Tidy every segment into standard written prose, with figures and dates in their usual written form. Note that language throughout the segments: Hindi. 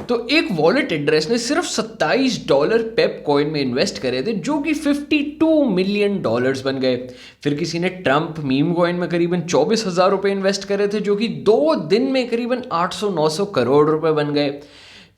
तो एक वॉलेट एड्रेस ने सिर्फ $27 पेप कॉइन में इन्वेस्ट करे थे, जो कि $52 मिलियन बन गए। फिर किसी ने ट्रंप मीम कॉइन में करीबन 24,000 रुपये इन्वेस्ट करे थे, जो कि 2 दिन में करीबन 800-900 करोड़ रुपए बन गए।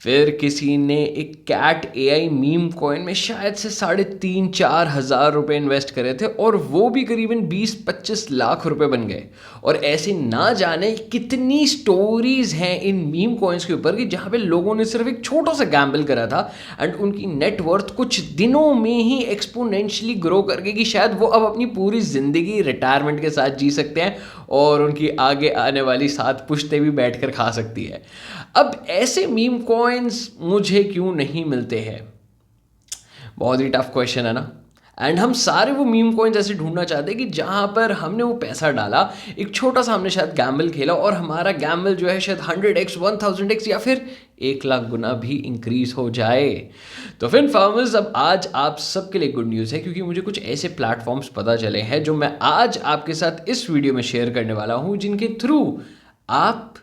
फिर किसी ने एक कैट एआई मीम कॉइन में शायद से 3,500-4 हज़ार रुपये इन्वेस्ट करे थे, और वो भी करीबन 20-25 लाख रुपए बन गए। और ऐसे ना जाने कितनी स्टोरीज हैं इन मीम कॉइन्स के ऊपर कि जहाँ पे लोगों ने सिर्फ एक छोटा सा गैम्बल करा था एंड उनकी नेटवर्थ कुछ दिनों में ही एक्सपोनेंशियली ग्रो कर गई कि शायद वो अब अपनी पूरी ज़िंदगी रिटायरमेंट के साथ जी सकते हैं और उनकी आगे आने वाली 7 पुश्तें भी बैठ कर खा सकती है। अब ऐसे मीम कॉइन्स मुझे क्यों नहीं मिलते हैं? बहुत ही टफ क्वेश्चन है ना। एंड हम सारे वो मीम कॉइन्स ऐसे ढूंढना चाहते हैं कि जहाँ पर हमने वो पैसा डाला, एक छोटा सा हमने शायद गैम्बल खेला और हमारा गैम्बल जो है शायद 100x 1000x या फिर 1,00,000 गुना भी इंक्रीज हो जाए। तो फिर फार्मर्स, अब आज आप सबके लिए गुड न्यूज़ है, क्योंकि मुझे कुछ ऐसे प्लेटफॉर्म्स पता चले हैं जो मैं आज आपके साथ इस वीडियो में शेयर करने वाला हूँ, जिनके थ्रू आप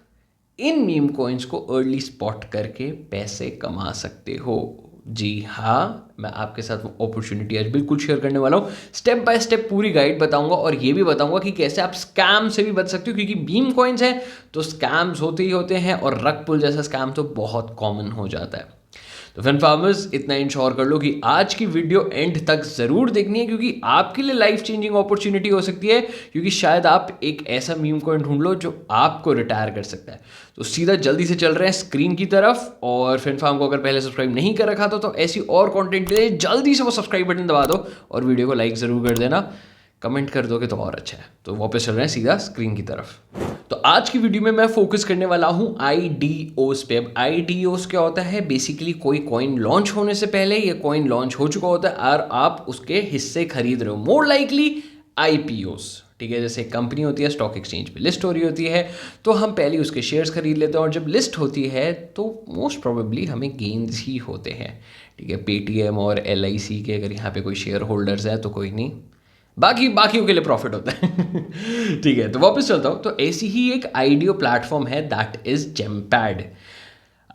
इन मीम कॉइन्स को अर्ली स्पॉट करके पैसे कमा सकते हो। जी हाँ, मैं आपके साथ वो अपॉर्चुनिटी आज बिल्कुल शेयर करने वाला हूँ। स्टेप बाय स्टेप पूरी गाइड बताऊंगा और ये भी बताऊंगा कि कैसे आप स्कैम से भी बच सकते हो, क्योंकि मीम कॉइन्स हैं तो स्कैम्स होते ही होते हैं, और रग पुल जैसा स्कैम तो बहुत कॉमन हो जाता है। तो फिर फार्मर्स, इतना इंश्योर कर लो कि आज की वीडियो एंड तक ज़रूर देखनी है, क्योंकि आपके लिए लाइफ चेंजिंग अपॉर्चुनिटी हो सकती है, क्योंकि शायद आप एक ऐसा मीम कॉइन ढूंढ लो जो आपको रिटायर कर सकता है। तो सीधा जल्दी से चल रहे हैं स्क्रीन की तरफ, और फिर फार्म को अगर पहले सब्सक्राइब नहीं कर रखा तो ऐसी और कंटेंट के लिए जल्दी से वो सब्सक्राइब बटन दबा दो और वीडियो को लाइक ज़रूर कर देना, कमेंट कर दोगे तो और अच्छा है। तो वापस चल रहे हैं सीधा स्क्रीन की तरफ। तो आज की वीडियो में मैं फोकस करने वाला हूं IDOs पे। अब IDOs क्या होता है? बेसिकली कोई कॉइन लॉन्च होने से पहले ये कॉइन लॉन्च हो चुका होता है और आप उसके हिस्से खरीद रहे हो, मोर लाइकली IPOs। ठीक है, जैसे कंपनी होती है स्टॉक एक्सचेंज पे लिस्ट हो रही होती है, तो हम पहले उसके शेयर्स खरीद लेते हैं, और जब लिस्ट होती है तो मोस्ट प्रोबेबली हमें गेन्स ही होते हैं। ठीक है, पेटीएम और LIC के अगर यहाँ पे कोई शेयर होल्डर्स हैं तो कोई नहीं, बाकियों के लिए प्रॉफिट होता है। ठीक है, तो वापस चलता हूँ। तो ऐसी ही एक आईडीओ प्लेटफॉर्म है, दैट इज जेमपैड।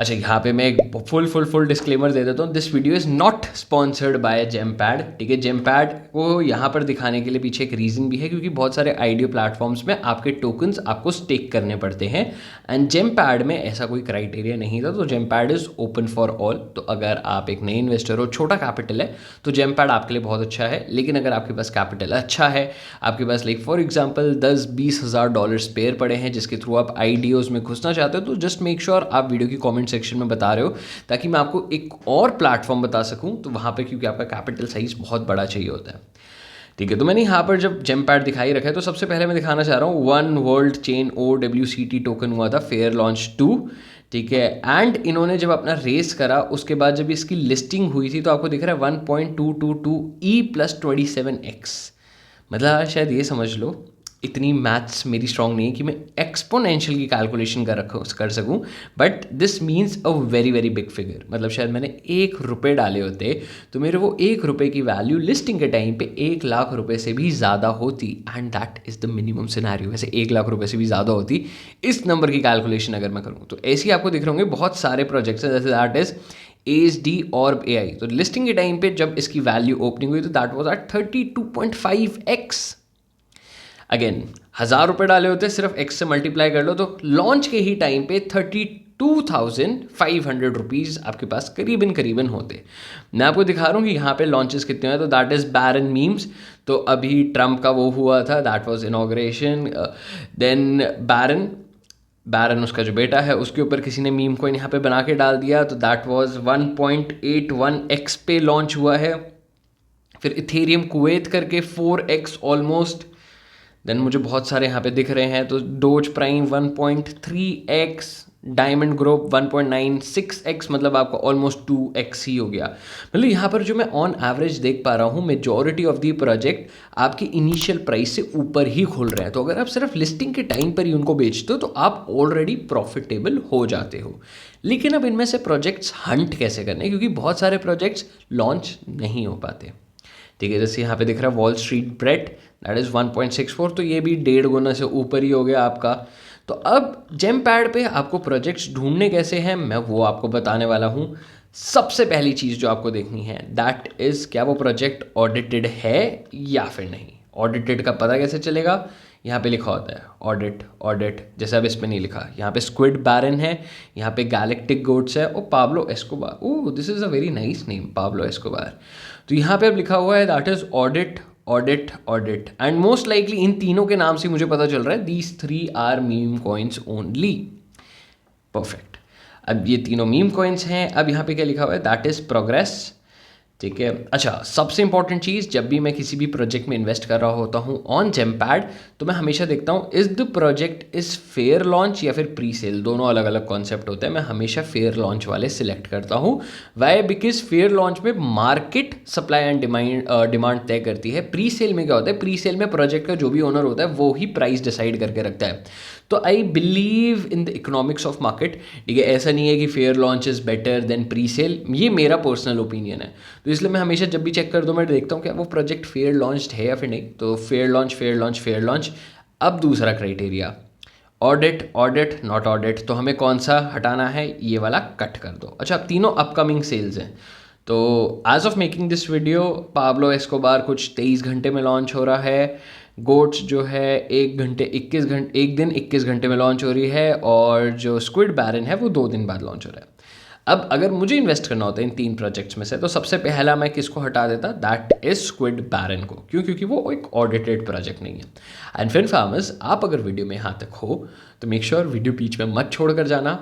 अच्छा, यहाँ पे मैं एक फुल डिस्क्लेमर दे देता हूँ, this video is not sponsored by GemPad. ठीक है, जेमपैड को यहाँ पर दिखाने के लिए पीछे एक रीज़न भी है, क्योंकि बहुत सारे आईडीओ प्लेटफॉर्म्स में आपके टोकन्स आपको स्टेक करने पड़ते हैं, एंड जेमपैड में ऐसा कोई क्राइटेरिया नहीं था। तो जेमपैड इज़ ओपन फॉर ऑल। तो अगर आप एक नए इन्वेस्टर हो, छोटा कैपिटल है, तो जेमपैड आपके लिए बहुत अच्छा है। लेकिन अगर आपके पास कैपिटल अच्छा है, आपके पास लाइक फॉर एग्जाम्पल 10-20 हज़ार डॉलर स्पेयर पड़े हैं जिसके थ्रू आप आईडीओज में घुसना चाहते हो, तो जस्ट मेक श्योर आप वीडियो की कॉमेंट सेक्शन में बता रहे हो, ताकि मैं आपको एक और प्लेटफॉर्म बता सकूं। तो वहां पे क्योंकि आपका कैपिटल साइज बहुत बड़ा चाहिए होता है। ठीक है, तो मैंने यहाँ पर जब जेमपैड दिखाई रखा है, तो सबसे पहले मैं दिखाना चाह रहा हूँ one world chain OWCT token हुआ था फेयर लॉन्च 2। ठीक है, एंड इन्होंने जब अपना रेस करा उसके बाद जब इसकी लिस्टिंग हुई थी, तो आपको दिख रहा है 1.222 E+27x। मतलब शायद ये समझ लो, इतनी मैथ्स मेरी स्ट्रॉन्ग नहीं है कि मैं एक्सपोनेंशियल की कैलकुलेशन कर सकूं, but this means a very big figure. मतलब शायद मैंने 1 रुपये डाले होते तो मेरे वो 1 रुपये की वैल्यू लिस्टिंग के टाइम पे 1,00,000 रुपये से भी ज़्यादा होती, and that is the minimum scenario. वैसे 1,00,000 रुपये से भी ज़्यादा होती इस नंबर की कैलकुलेशन अगर मैं करूँ तो। ऐसे ही आपको दिख रहे होंगे बहुत सारे प्रोजेक्ट्स हैं, जैसे दैट इज़ ASD और AI। तो लिस्टिंग के टाइम पे जब इसकी वैल्यू ओपनिंग हुई तो that was at 32.5x। Again 1,000 रुपये डाले होते, सिर्फ x से मल्टीप्लाई कर लो, तो लॉन्च के ही टाइम पे 32,500 रुपीज़ आपके पास करीबन होते। मैं आपको दिखा रहा हूँ कि यहाँ पे लॉन्चेस कितने हैं। तो दैट इज़ बैरन मीम्स। तो अभी ट्रम्प का वो हुआ था, दैट वाज इनॉग्रेशन। देन बैरन उसका जो बेटा है उसके ऊपर किसी ने मीम कॉइन यहाँ पे बना के डाल दिया, तो दैट वाज 1.81x पे लॉन्च हुआ है। फिर इथेरियम कुवैत करके 4x ऑलमोस्ट। देन मुझे बहुत सारे यहाँ पे दिख रहे हैं, तो dose prime 1.3x, diamond group 1.96x, मतलब आपका ऑलमोस्ट 2x ही हो गया। मतलब यहाँ पर जो मैं ऑन एवरेज देख पा रहा हूँ, मेजॉरिटी ऑफ दी प्रोजेक्ट आपकी इनिशियल प्राइस से ऊपर ही खुल रहे हैं। तो अगर आप सिर्फ लिस्टिंग के टाइम पर ही उनको बेचते हो तो आप ऑलरेडी प्रॉफिटेबल हो जाते हो। लेकिन अब इनमें से प्रोजेक्ट्स हंट कैसे करने, क्योंकि बहुत सारे प्रोजेक्ट्स लॉन्च नहीं हो पाते। ठीक है, जैसे यहाँ पे दिख रहा है wall street bread, that is 1.64, तो ये भी 1.5 गुना से ऊपर ही हो गया आपका। तो अब जेम पैड पे आपको प्रोजेक्ट्स ढूंढने कैसे हैं मैं वो आपको बताने वाला हूँ। सबसे पहली चीज़ जो आपको देखनी है दैट इज़ क्या वो प्रोजेक्ट ऑडिटेड है या फिर नहीं। ऑडिटेड का पता कैसे चलेगा, यहाँ पे लिखा होता है ऑडिट ऑडिट, जैसे अब इस पे नहीं लिखा, यहाँ पे स्क्विड बैरन है, यहाँ पे गैलेक्टिक गोट्स है और Pablo Escobar. Oh this is a very nice name, Pablo Escobar. तो यहाँ पे अब लिखा हुआ है that is audit audit audit and most likely इन तीनों के नाम से मुझे पता चल रहा है these 3 are meme coins only. Perfect. अब ये तीनों मीम कॉइन्स हैं। अब यहाँ पे क्या लिखा हुआ है दैट इज़ प्रोग्रेस। ठीक है। अच्छा, सबसे इंपॉर्टेंट चीज़, जब भी मैं किसी भी प्रोजेक्ट में इन्वेस्ट कर रहा होता हूँ ऑन जेमपैड तो मैं हमेशा देखता हूँ is the project is fair launch या फिर प्री सेल, दोनों अलग अलग कॉन्सेप्ट होते हैं। मैं हमेशा फेयर लॉन्च वाले सिलेक्ट करता हूँ। वाई? बिकॉज फेयर लॉन्च में मार्केट सप्लाई एंड डिमांड तय करती है। प्री सेल में क्या होता है, प्री सेल में प्रोजेक्ट का जो भी ओनर होता है वो ही प्राइस डिसाइड करके रखता है। तो I believe in the economics of market. ठीक है, ऐसा नहीं है कि fair launch is better than pre sale, ये मेरा पर्सनल ओपिनियन है। तो इसलिए मैं हमेशा जब भी चेक कर दूँ मैं देखता हूँ क्या वो प्रोजेक्ट फेयर लॉन्च्ड है या फिर नहीं। तो fair launch fair launch fair launch. अब दूसरा criteria audit audit not audit, तो हमें कौन सा हटाना है, ये वाला कट कर दो। अच्छा, अब तीनों अपकमिंग सेल्स हैं। तो as of making this video Pablo Escobar कुछ 23 घंटे में लॉन्च हो रहा है। गोट्स जो है 1 दिन 21 घंटे में लॉन्च हो रही है और जो स्क्विड बैरन है वो 2 दिन बाद लॉन्च हो रहा है। अब अगर मुझे इन्वेस्ट करना होता है इन 3 प्रोजेक्ट्स में से तो सबसे पहला मैं किसको हटा देता, दैट इज स्क्विड बैरन को। क्यों? क्योंकि वो एक ऑडिटेड प्रोजेक्ट नहीं है। एंड फिर फार्मर्स, आप अगर वीडियो में यहाँ तक हो तो मेक श्योर वीडियो बीच में मत छोड़ कर जाना।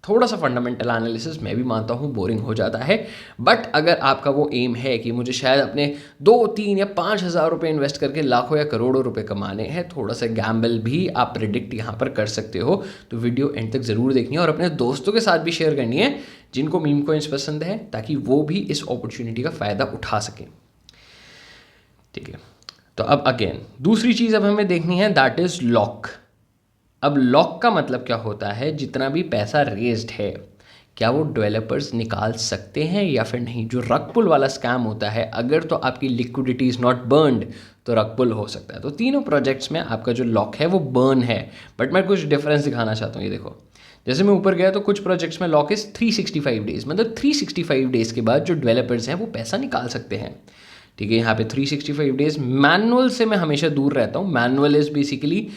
थोड़ा सा फंडामेंटल एनालिसिस मैं भी मानता हूँ बोरिंग हो जाता है, बट अगर आपका वो एम है कि मुझे शायद अपने 2, 3 या 5 हज़ार रुपये इन्वेस्ट करके लाखों या करोड़ों रुपए कमाने हैं, थोड़ा सा गैम्बल भी आप प्रिडिक्ट यहाँ पर कर सकते हो, तो वीडियो एंड तक ज़रूर देखनी है और अपने दोस्तों के साथ भी शेयर करनी है जिनको मीम कॉइन्स पसंद है, ताकि वो भी इस अपॉर्चुनिटी का फ़ायदा उठा सकें। ठीक है, तो अब अगेन दूसरी चीज़ अब हमें देखनी है दैट इज़ लॉक। अब लॉक का मतलब क्या होता है, जितना भी पैसा रेज्ड है क्या वो डेवलपर्स निकाल सकते हैं या फिर नहीं। जो रग पुल वाला स्कैम होता है, अगर तो आपकी लिक्विडिटी इज़ नॉट बर्नड तो रग पुल हो सकता है। तो तीनों प्रोजेक्ट्स में आपका जो लॉक है वो बर्न है, बट मैं कुछ डिफरेंस दिखाना चाहता हूँ। ये देखो, जैसे मैं ऊपर गया तो कुछ प्रोजेक्ट्स में लॉक इज़ 365 डेज़, मतलब 365 डेज़ के बाद जो डेवलपर्स हैं वो पैसा निकाल सकते हैं। ठीक है, यहाँ पे 365 डेज़। मैनुअल से मैं हमेशा दूर रहता हूँ। मैनुअल इज़ बेसिकली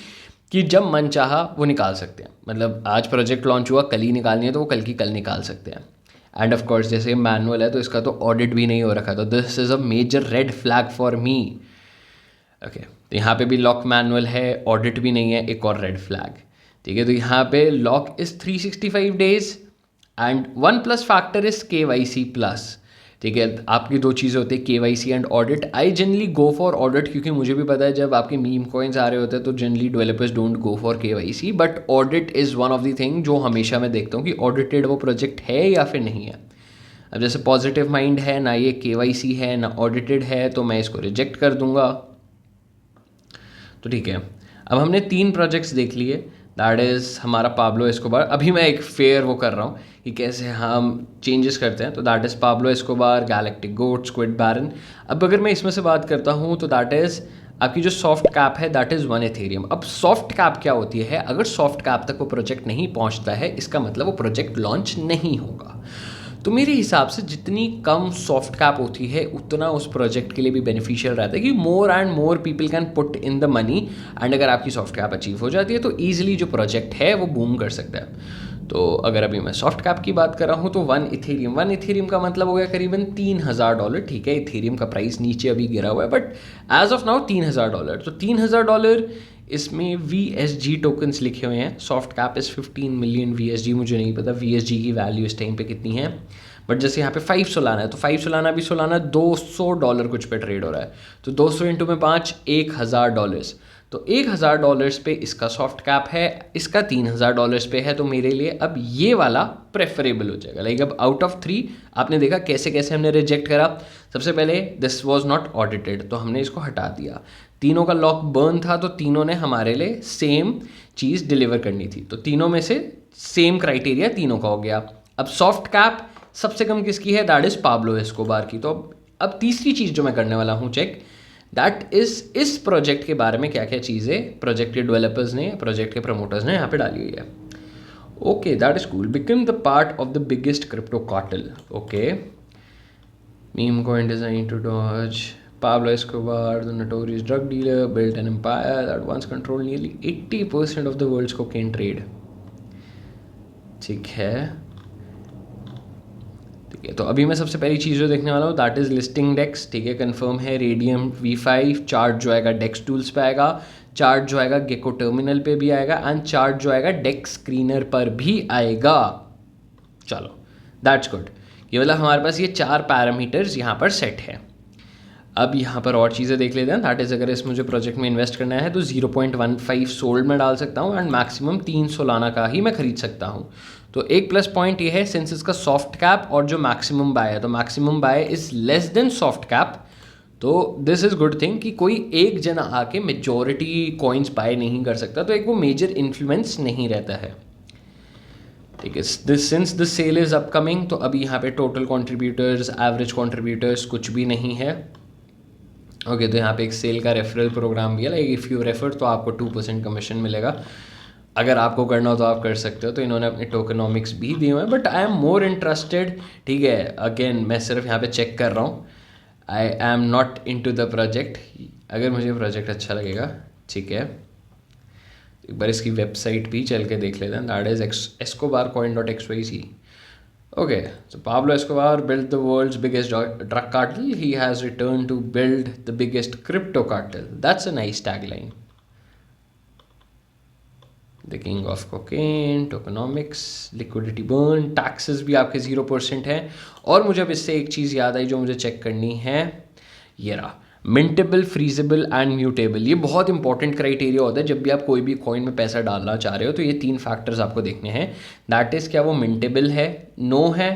कि जब मन चाहा वो निकाल सकते हैं, मतलब आज प्रोजेक्ट लॉन्च हुआ कल ही निकालनी है तो वो कल की कल निकाल सकते हैं। एंड ऑफ कोर्स जैसे मैनुअल है तो इसका तो ऑडिट भी नहीं हो रखा, तो this is a major red flag for me. Okay, तो यहाँ पे भी लॉक मैनुअल है, ऑडिट भी नहीं है, एक और रेड फ्लैग। ठीक है, तो यहाँ पे Lok is 365 days and 1+ factor is KYC plus. ठीक है, आपकी 2 चीज़ें होती है KYC and audit. I generally go for audit क्योंकि मुझे भी पता है जब आपके मीम कॉइन्स आ रहे होते हैं तो generally developers don't go for KYC, but audit is one of the thing जो हमेशा मैं देखता हूँ कि ऑडिटेड वो प्रोजेक्ट है या फिर नहीं है। अब जैसे पॉजिटिव माइंड है ना, ये KYC है ना ऑडिटेड है, तो मैं इसको रिजेक्ट कर दूंगा। तो ठीक है, अब हमने 3 प्रोजेक्ट्स देख लिए, दैट इज़ हमारा पाब्लो एस्कोबार। अभी मैं एक फेयर वो कर रहा हूँ कि कैसे हम चेंजेस करते हैं, तो that is Pablo Escobar, Galactic Goat, Squid Baron. अब अगर मैं इसमें से बात करता हूँ तो दैट इज़ आपकी जो सॉफ्ट कैप है दैट इज़ 1 इथेरियम। अब सॉफ्ट कैप क्या होती है, अगर सॉफ्ट कैप तक वो प्रोजेक्ट नहीं पहुँचता है इसका मतलब वो प्रोजेक्ट लॉन्च नहीं होगा। तो मेरे हिसाब से जितनी कम सॉफ्ट कैप होती है उतना उस प्रोजेक्ट के लिए भी बेनिफिशियल रहता है कि more and more people can put in the money, and अगर आपकी सॉफ्ट कैप अचीव हो जाती है तो ईजिली जो प्रोजेक्ट है वो बूम कर सकता है। तो अगर अभी मैं सॉफ्ट कैप की बात कर रहा हूँ तो 1 इथेरियम का मतलब हो गया करीबन $3000। ठीक है, इथेरियम का प्राइस नीचे अभी गिरा हुआ है बट एज ऑफ नाउ $3000। तो $3000 इसमें VSG टोकन्स लिखे हुए हैं। Soft cap is 15 million VSG। मुझे नहीं पता VSG की वैल्यू इस टाइम पे कितनी है, बट जैसे यहाँ पे 5 सोलाना है तो 5 सोलाना भी सोलाना $200 कुछ पे ट्रेड हो रहा है, तो 200 इंटू में 5 $1000। तो $1000 पे इसका सॉफ्ट कैप है, इसका $3000 पे है, तो मेरे लिए अब ये वाला प्रेफरेबल हो जाएगा। लाइक अब आउट ऑफ 3 आपने देखा कैसे कैसे हमने रिजेक्ट करा। सबसे पहले दिस वाज नॉट ऑडिटेड तो हमने इसको हटा दिया। तीनों का लॉक बर्न था तो तीनों ने हमारे लिए सेम चीज़ डिलीवर करनी थी, तो तीनों में से सेम क्राइटेरिया तीनों का हो गया। अब सॉफ्ट कैप सबसे कम किसकी है, दैट इज़ पाब्लो एस्कोबार की। तो अब तीसरी चीज़ जो मैं करने वाला हूँ चेक, दैट इज इस प्रोजेक्ट के बारे में क्या क्या चीज़ें प्रोजेक्ट के डेवलपर्स ने, प्रोजेक्ट के प्रमोटर्स ने यहाँ पे डाली हुई है. Okay, that is cool. Become the part of the biggest crypto cartel. Okay, meme coin design to Doge. Pablo Escobar, the notorious drug dealer, built an empire that once controlled nearly 80% of the world's cocaine trade. ठीक है, ठीक है. तो अभी मैं सबसे पहली चीज़ जो देखने वाला हूँ दैट इज़ लिस्टिंग डेक्स. ठीक है, कंफर्म है. रेडियम V5 चार्ट जो आएगा डेक्स टूल्स पे आएगा, चार्ट जो आएगा गेको टर्मिनल पे भी आएगा, एंड चार्ट जो आएगा डेक्स स्क्रीनर पर भी आएगा. चलो, दैट्स गुड. ये मतलब हमारे पास ये 4 पैरामीटर्स यहाँ पर सेट है. अब यहाँ पर और चीज़ें देख लेते हैं. दैट इज़ अगर इस मुझे प्रोजेक्ट में इन्वेस्ट करना है तो 0.15 सोल्ड में डाल सकता हूँ, एंड मैक्सिमम 3 सोलाना का ही मैं खरीद सकता हूँ. तो एक प्लस पॉइंट ये है, सिंस इसका सॉफ्ट कैप और जो मैक्सिमम बाय है, तो maximum bye is less than soft cap. तो दिस इज़ गुड थिंग कि कोई एक जना आके मेजॉरिटी कॉइन्स बाय नहीं कर सकता, तो एक वो मेजर इन्फ्लुएंस नहीं रहता है. ठीक है, this since the sale is upcoming, तो अभी यहाँ पे टोटल कॉन्ट्रीब्यूटर्स, एवरेज कॉन्ट्रीब्यूटर्स कुछ भी नहीं है. ओके, तो यहाँ पे एक सेल का रेफरल प्रोग्राम भी है. लाइक इफ़ यू रेफर तो आपको 2% कमीशन मिलेगा. अगर आपको करना हो तो आप कर सकते हो. तो इन्होंने अपने टोकनॉमिक्स भी दिए हुए हैं, but I am more interested. ठीक है, अगेन मैं सिर्फ यहाँ पे चेक कर रहा हूँ. I am not into the project. अगर मुझे प्रोजेक्ट अच्छा लगेगा, ठीक है, एक बार इसकी वेबसाइट भी चल के देख लेते हैं. That is escobarcoin.xyz. Okay, so Pablo Escobar built the world's biggest drug cartel. He has returned to build the biggest crypto cartel. That's a nice tagline. The king of cocaine, tokenomics, liquidity burn, taxes भी आपके 0% हैं. और मुझे अब इससे एक चीज़ याद आई जो मुझे चेक करनी है. ये रहा, मिंटेबल, फ्रीजेबल एंड म्यूटेबल. ये बहुत इंपॉर्टेंट क्राइटेरिया होता है जब भी आप कोई भी कॉइन में पैसा डालना चाह रहे हो. तो ये 3 फैक्टर्स आपको देखने हैं. दैट इज़ क्या वो मिंटेबल है, नो है,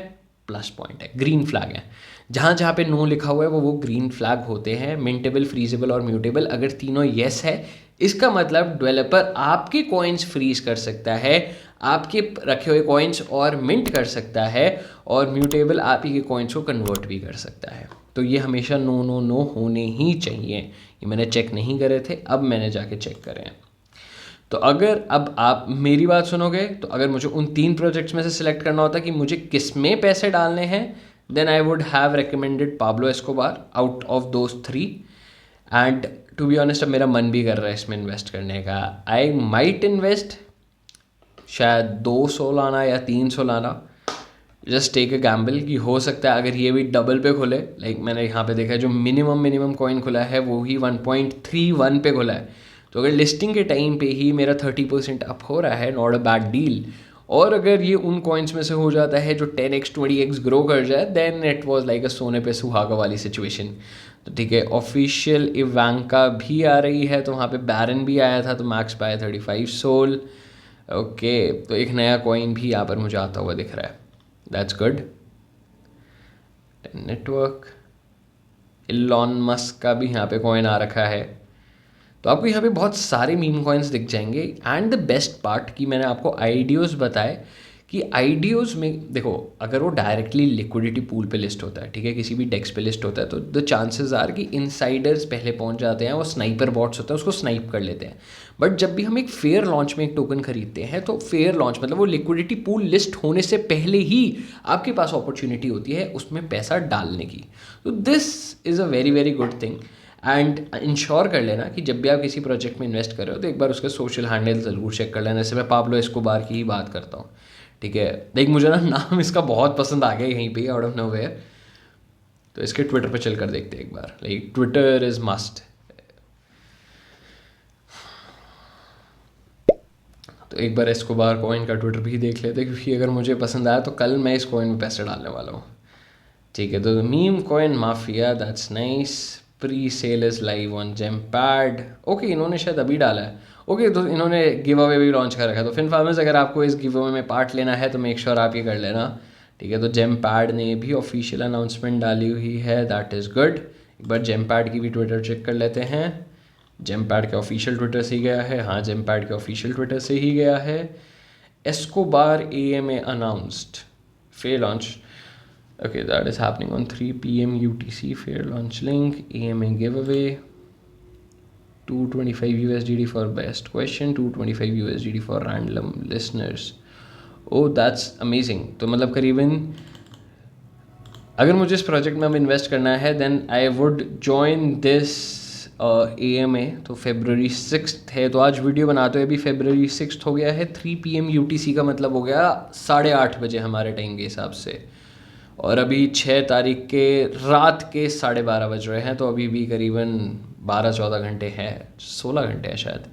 प्लस पॉइंट है, ग्रीन फ्लैग है. जहाँ जहाँ पे नो लिखा हुआ है वो ग्रीन फ्लैग होते हैं. मिंटेबल, फ्रीजेबल और म्यूटेबल, अगर तीनों येस है, इसका मतलब डेवलपर आपके कॉइन्स फ्रीज कर सकता है, आपके रखे हुए कॉइन्स और मिंट कर सकता है, और म्यूटेबल आप ही के कॉइन्स को कन्वर्ट भी कर सकता है. तो ये हमेशा नो नो नो होने ही चाहिए. ये मैंने चेक नहीं करे थे, अब मैंने जाके चेक करे हैं. तो अगर अब आप मेरी बात सुनोगे, तो अगर मुझे उन 3 प्रोजेक्ट्स में से सिलेक्ट करना होता कि मुझे किस में पैसे डालने हैं, then I would have recommended Pablo Escobar out of those 3. And to be honest अब मेरा मन भी कर रहा है इसमें इन्वेस्ट करने का. आई माइट इन्वेस्ट शायद 200 लाना या 300 लाना. जस्ट टेक अ गैम्बल कि हो सकता है अगर ये भी डबल पे खुले. लाइक मैंने यहाँ पे देखा है जो मिनिमम कॉइन खुला है वो ही 1.31 पे खुला है. तो अगर लिस्टिंग के टाइम पे ही मेरा 30% अप हो रहा है, नॉट अ बैड डील. और अगर ये उन कॉइन्स में से हो जाता है जो 10x 20x ग्रो कर जाए, then it was like a सोने पे सुहागा वाली सिचुएशन. तो ठीक है, ऑफिशियल इवांका भी आ रही है, तो वहाँ पे बैरन भी आया था, तो मैक्स बाय 35 सोल. ओके, तो एक नया कॉइन भी यहाँ पर मुझे आता हुआ दिख रहा है. That's good. Network, Elon Musk का भी यहाँ पे कॉइन आ रखा है. तो आपको यहाँ पे बहुत सारे मीम कॉइन्स दिख जाएंगे. एंड द बेस्ट पार्ट कि मैंने आपको आईडियोज बताए कि आईडियोज में देखो, अगर वो डायरेक्टली लिक्विडिटी पूल पे लिस्ट होता है, ठीक है, किसी भी डेक्स पे लिस्ट होता है, तो द चांसेस आर कि इनसाइडर्स पहले पहुंच जाते हैं, वो स्नाइपर बॉट्स होता है उसको स्नाइप कर लेते हैं. बट जब भी हम एक फेयर लॉन्च में एक टोकन खरीदते हैं, तो फेयर लॉन्च मतलब वो लिक्विडिटी पूल लिस्ट होने से पहले ही आपके पास अपॉर्चुनिटी होती है उसमें पैसा डालने की. तो this is a very very good thing. And ensure कर लेना कि जब भी आप किसी प्रोजेक्ट में इन्वेस्ट कर रहे हो तो एक बार उसके सोशल हैंडल ज़रूर चेक कर लेना. जैसे मैं पाब्लो एस्कोबार की ही बात करता हूँ, ठीक है. देख मुझे ना नाम इसका बहुत पसंद आ गया यहीं पे आउट ऑफ नोवेयर. तो इसके ट्विटर पे चल कर देखते हैं एक बार. Like Twitter is must. तो एक बार एस्कोबार कॉइन का ट्विटर भी देख लेते हैं, क्योंकि अगर मुझे पसंद आया तो कल मैं इस कॉइन में पैसे डालने वाला हूँ. ठीक है, तो meme coin mafia, that's nice. Pre sale is live on GemPad. Okay, इन्होंने शायद अभी डाला है. ओके, तो इन्होंने गिव अवे भी लॉन्च कर रखा है. तो फिन फार्मर्स, अगर आपको इस गिव अवे में पार्ट लेना है तो मेक श्योर आप ये कर लेना. ठीक है, तो जेमपैड ने भी ऑफिशियल अनाउंसमेंट डाली हुई है, दैट इज़ गुड. एक बार जेमपैड की भी ट्विटर चेक कर लेते हैं. जेमपैड के ऑफिशियल ट्विटर से ही गया है. हाँ, जेमपैड के ऑफिशियल ट्विटर से ही गया है. Escobar AMA announced fair launch. Okay, that is happening on 3 p.m. UTC. Fair launch link, AMA giveaway. 225 USDT for best question, 225 USDT for random listeners. Oh, that's amazing. तो मतलब करीबन अगर मुझे इस प्रोजेक्ट में अब इन्वेस्ट करना है then I would join this AMA. तो February 6th है, तो आज वीडियो बनाते हुए अभी February 6th हो गया है. 3 PM UTC का मतलब हो गया 8:30 बजे हमारे टाइम के हिसाब से, और अभी 6 तारीख के रात के 12:30 बज रहे हैं. तो अभी भी करीबन 12-14 घंटे हैं, 16 घंटे हैं शायद.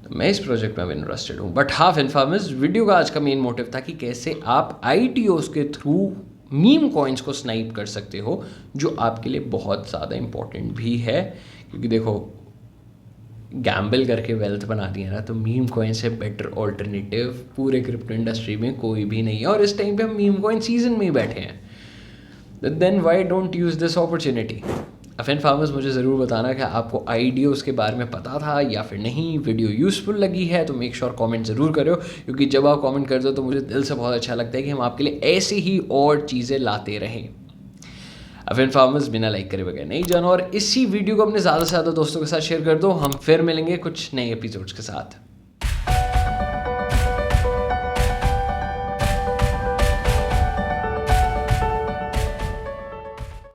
तो मैं इस प्रोजेक्ट में अब इंटरेस्टेड हूँ. बट हाँ इन्फॉर्मस वीडियो का आज का मेन मोटिव था कि कैसे आप ITOs के थ्रू मीम कॉइन्स को स्नाइप कर सकते हो, जो आपके लिए बहुत ज़्यादा इम्पोर्टेंट भी है. क्योंकि देखो गैम्बल करके वेल्थ बनानी है ना, तो मीम कॉइन से बेटर ऑल्टरनेटिव पूरे क्रिप्टो इंडस्ट्री में कोई भी नहीं है. और इस टाइम पे हम मीम कॉइन सीजन में ही बैठे हैं. Then why don't use this opportunity. अफेन फार्मर्स मुझे ज़रूर बताना कि आपको IDOs के बारे में पता था या फिर नहीं. वीडियो यूज़फुल लगी है तो मेक श्योर कमेंट ज़रूर करो, क्योंकि जब आप कमेंट करते हो तो मुझे दिल से बहुत अच्छा लगता है कि हम आपके लिए ऐसे ही और चीज़ें लाते रहें. अफेन फार्मर्स बिना लाइक करे बगैर नहीं जाना, और इसी वीडियो को अपने ज़्यादा से ज़्यादा दोस्तों के साथ शेयर कर दो. हम फिर मिलेंगे कुछ नए एपिसोड्स के साथ.